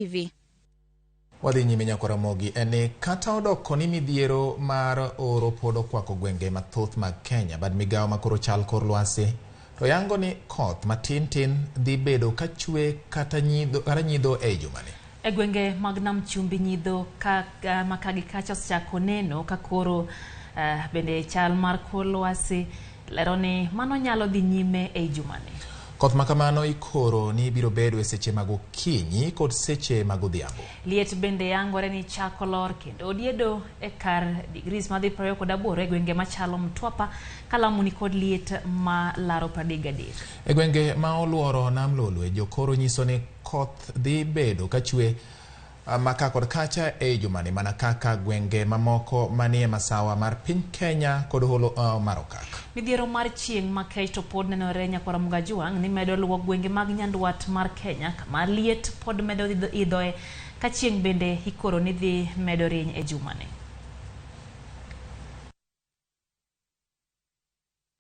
TV. Wadhi nyime Nyakaramogi ene kata odoko ni midhiero mar oro pod okwako gwenge mathoth mag Kenya bad migawo makoro chal kor lwasi to yango ni koth matin dhi bedo ka chwe kata nyidho e jumani. E gwenge mag Nam Chumbi nyidho makagi kacha osechako neno ka koro bende chal mar kor lwasi lero ni mano nyalo dhi nyime e jumani. Koth makamano ikoro ni biro bedo e seche mag okinyi kod seche mag odhiambo. Liet bende yangore ni chako lor kendo odiedo e kar degrees madhi 28 e gwenge machalo Mtwapa, Kalamu ni kod liet ma laro 33. E gwenge ma oluoro Nam Lolwe jokoro nyiso ni koth dhi bedo ka chwe maka kod kacha e jumani mana kaka gwenge mamoko manie masawa mar piny Kenya kod holo mar Okak. Midhiero mar chieng' makech to pod nenore Nyakaramogi Juang ni medo luwo gwenge mag nyandwat mar Kenya kama liet pod medo idhoe ka chieng' bende ikoro ni dhi medo rieny e jumani.